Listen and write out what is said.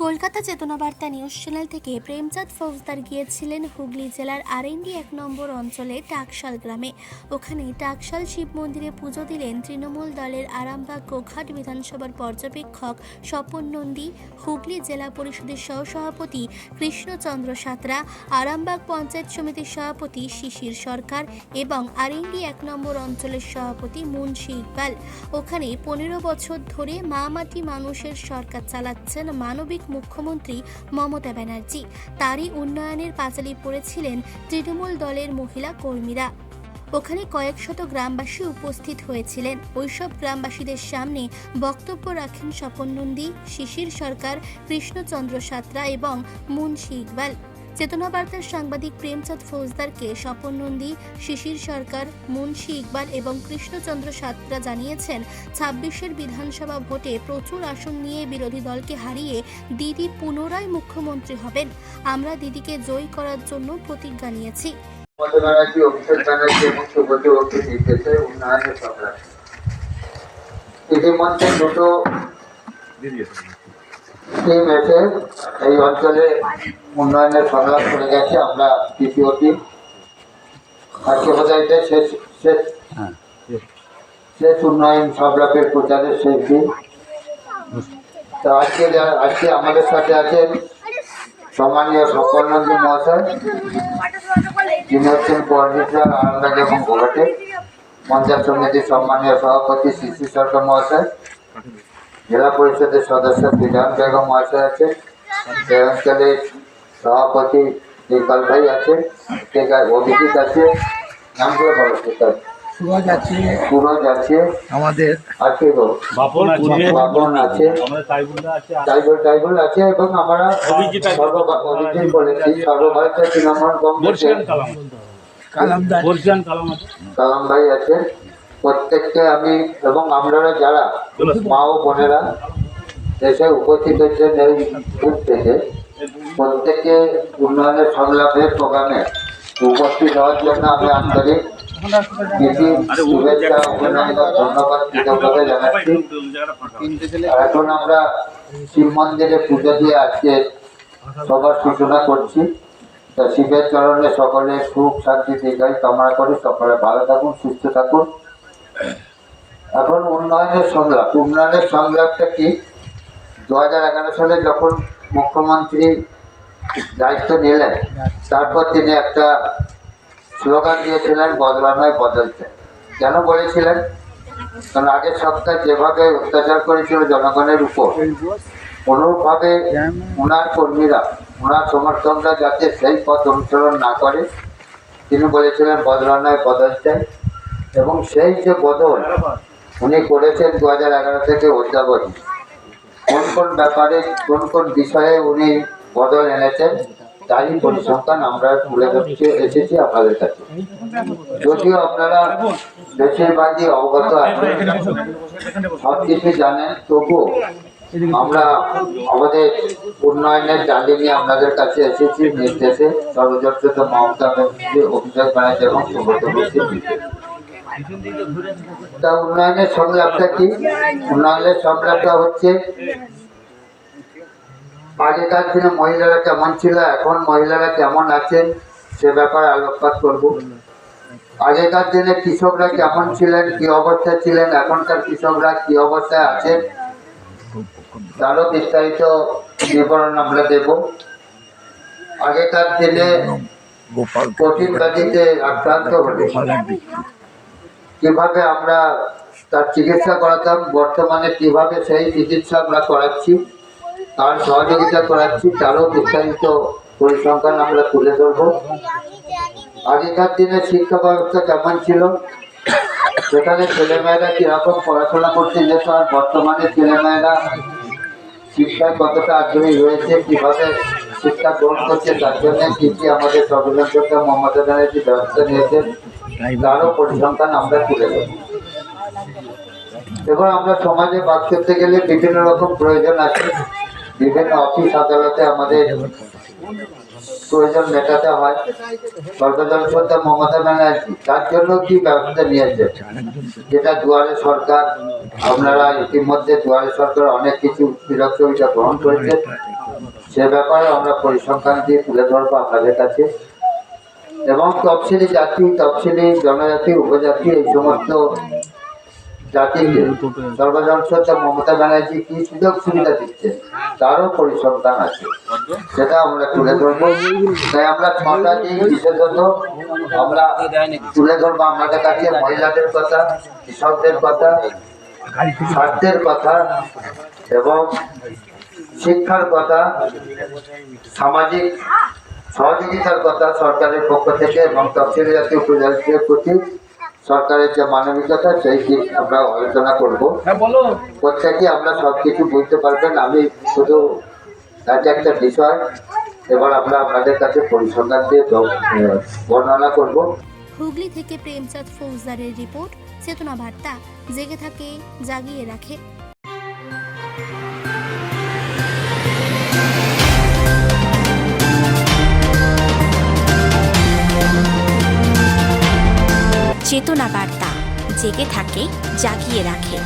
কলকাতা চেতনা বার্তা news channel থেকে প্রেমচাঁদ ফৌজদার গিয়েছিলেন হুগলি জেলার আরএনডি ১ নম্বর অঞ্চলে টাকশাল গ্রামে। ওখানে টাকশাল শিব মন্দিরে পুজো দিলেন তৃণমূল দলের আরামবাগ গোঘাট বিধানসভার পর্যবেক্ষক স্বপন নন্দী, হুগলি জেলা পরিষদের সহসভাপতি কৃষ্ণচন্দ্র সাঁতরা, আরামবাগ পঞ্চায়েত সমিতির সভাপতি শিশির সরকার এবং আরএনডি ১ নম্বর অঞ্চলের সভাপতি মুন্সি ইকবাল। ওখানে ১৫ বছর ধরে মা মাটি মানুষের সরকার চালাচ্ছেন মানবিক মুখ্যমন্ত্রী মমতা ব্যানার্জি। তারই উন্নয়নের পাঁচালী পড়েছিলেন তৃণমূল দলের মহিলা কর্মীরা। ওখানে কয়েক শত গ্রামবাসী উপস্থিত হয়েছিলেন। ওইসব গ্রামবাসীদের সামনে বক্তব্য রাখেন স্বপন নন্দী, শিশির সরকার, কৃষ্ণচন্দ্র সাঁতরা এবং মুন্সি ইকবাল। চেতনা বার্তার সাংবাদিক প্রেমচাঁদ ফৌজদারকে স্বপন নন্দী, শিশির সরকার, মুন্সি ইকবাল এবং কৃষ্ণচন্দ্র সাঁতরা জানিয়েছেন ২৬-এর বিধানসভা ভোটে প্রচুর আসন নিয়ে বিরোধী দলকে হারিয়ে দিদি পুনরায় মুখ্যমন্ত্রী হবেন। আমরা দিদিকে জয়ী করার জন্য প্রতিজ্ঞা নিয়েছি। ইতিমধ্যে দুটো টিম এসে এই অঞ্চলে উন্নয়নের সংগ্রাম করে গেছে। আমরা তৃতীয় টিম আজকে বোধহয় শেষ উন্নয়ন সংগ্রামের প্রচারের শেষ দিন। তো আজকে আমাদের সাথে আছেন সম্মানীয় স্বপন নন্দী মহাশয়, যিনি হচ্ছেন কোঅর্ডিনেটর আরামবাগ এবং গোঘাটে, পঞ্চায়েত সমিতির সম্মানীয় সভাপতি শিশির সরকার মহাশয়, জেলা পরিষদের সদস্য বিধান বেগম মহাশয় আছে, এই অঞ্চলের সভাপতি ইকবাল ভাই আছে, অভিজিৎ আছে, নামগুলো বলো সুরজ আছে, আমাদের আছে বাপন আছে, টাইবুল আছে এবং আমরা অভিজিৎ বলেছি সর্বভারতীয় তৃণমূল কংগ্রেসের কালাম ভাই আছে। প্রত্যেককে আমি এবং আপনারা যারা মা ও বোনেরা দেশে উপস্থিত হচ্ছেন এই বুথ থেকে, প্রত্যেকে উন্নয়নের সংলাপের প্রোগ্রামে উপস্থিত হওয়ার জন্য আমি আন্তরিক শুভেচ্ছা, অভিনন্দন, ধন্যবাদ, কৃতজ্ঞতা জানাচ্ছি। এখন আমরা শিব মন্দিরে পুজো দিয়ে আজকে সবার সূচনা করছি। তা শিবের চরণে সকলে সুখ শান্তি দীর্ঘায়ু কামনা করি। সকলে ভালো থাকুন, সুস্থ থাকুন। এখন উন্নয়নের সংলাপটা কি? ২০১১ সালে যখন মুখ্যমন্ত্রী দায়িত্ব নিলেন, তারপর তিনি একটা স্লোগান দিয়েছিলেন, বদলা নয় বদলতে। কেন বলেছিলেন? কারণ আগের সপ্তাহে যেভাবে অত্যাচার করেছিল জনগণের উপর, অনুরূপভাবে ওনার কর্মীরা, ওনার সমর্থকরা যাতে সেই পথ অনুসরণ না করে, তিনি বলেছিলেন বদলা নয় বদলতে। এবং সেই যে বদল উনি করেছেন ২০১১ থেকে অদ্যাবধি, কোন কোন ব্যাপারে, কোন কোন বিষয়ে উনি বদল এনেছেন, তারই পরিসংখ্যান আমরা তুলে ধরতে এসেছি আপনাদের কাছে। যদিও আপনারা বেশিরভাগই অবগত আছেন, সব কিছু জানেন, তবুও আমরা আমাদের উন্নয়নের জালি নিয়ে আপনাদের কাছে এসেছি নির্দেশে সর্বযত্রিত মমতা ব্যানার্জি, অভিষেক ব্যানার্জি এবং সুব্রত বক্সী। তা উন্নয়নের সংলাপটা কি? উন্নয়নের সংলাপটা হচ্ছে আগেকার দিনে মহিলারা কেমন ছিল, এখন মহিলারা কেমন আছেন, সে ব্যাপারে আলোকপাত করব। আগেকার দিনে কৃষকরা কেমন ছিলেন, কি অবস্থায় ছিলেন, এখনকার কৃষকরা কি অবস্থায় আছেন, তারও বিস্তারিত বিবরণ আমরা দেব। আগেকার দিনে কঠিন ব্যাধিতে আক্রান্ত হলে কিভাবে আমরা তার চিকিৎসা করাতাম, বর্তমানে কিভাবে সেই চিকিৎসা আমরা করাচ্ছি, তার সহযোগিতা করাচ্ছি, তারও বিস্তারিত পরিসংখ্যান আমরা তুলে ধরব। আগেকার দিনে শিক্ষা ব্যবস্থা কেমন ছিল, সেখানে ছেলেমেয়েরা কিরকম পড়াশোনা করতে যেত, আর বর্তমানে ছেলেমেয়েরা শিক্ষায় কতটা আগ্রহী হয়েছে, কিভাবে শিক্ষা গ্রহণ করছে, তার জন্য কি কি আমাদের সংবিধান সরকার মমতা ব্যানার্জি ব্যবস্থা নিয়েছেন, তারও পরিসংখ্যান আমরা তুলে দেব। এবার আমরা সমাজে বাস করতে গেলে বিভিন্ন রকম প্রয়োজন আছে, বিভিন্ন অফিস আদালতে আমাদের প্রয়োজন মেটাতে হয়। সর্বদল সত্তা মমতা ব্যানার্জি তার জন্য কি ব্যবস্থা নিয়েছে, যেটা দুয়ারে সরকার, আপনারা ইতিমধ্যে দুয়ারে সরকার অনেক কিছু সুযোগ সুবিধা গ্রহণ করেছে। সে ব্যাপারে আমরা পরিসংখ্যান দিয়ে তুলে ধরবো আপনাদের কাছে। এবং তফসিলি জাতি, তফসিলি জনজাতি, উপজাতি এই সমস্ত জাতিকে সর্বজনস্বত মমতা ব্যানার্জি কি সুযোগ সুবিধা দিচ্ছে তারও পরিসংখ্যান আছে, সেটা আমরা তুলে ধরবো। তাই আমরা ছটা দিক বিশেষত আমরা তুলে ধরবো আপনাদের কাছে। মহিলাদের কথা, কৃষকদের কথা, স্বাস্থ্যের কথা এবং শিক্ষার কথা, সামাজিক সহযোগিতার কথা সরকারের পক্ষ থেকে এবং তফসিলি জাতি উপজাতিদের প্রতি সরকারের যে মানবিকতা সেই দিক আমরা আলোচনা করবো। প্রত্যেকে আমরা সব কিছু বুঝতে পারবেন। আমি শুধু একটা বিষয় এবার আমরা আপনাদের কাছে পরিসংখ্যান দিয়ে বর্ণনা করব। হুগলি থেকে প্রেমচাঁদ ফৌজদারের রিপোর্ট, চেতনা বার্তা, জেগে থাকে, জাগিয়ে রাখে। চেতনা বার্তা, জেগে থাকে, জাগিয়ে রাখে।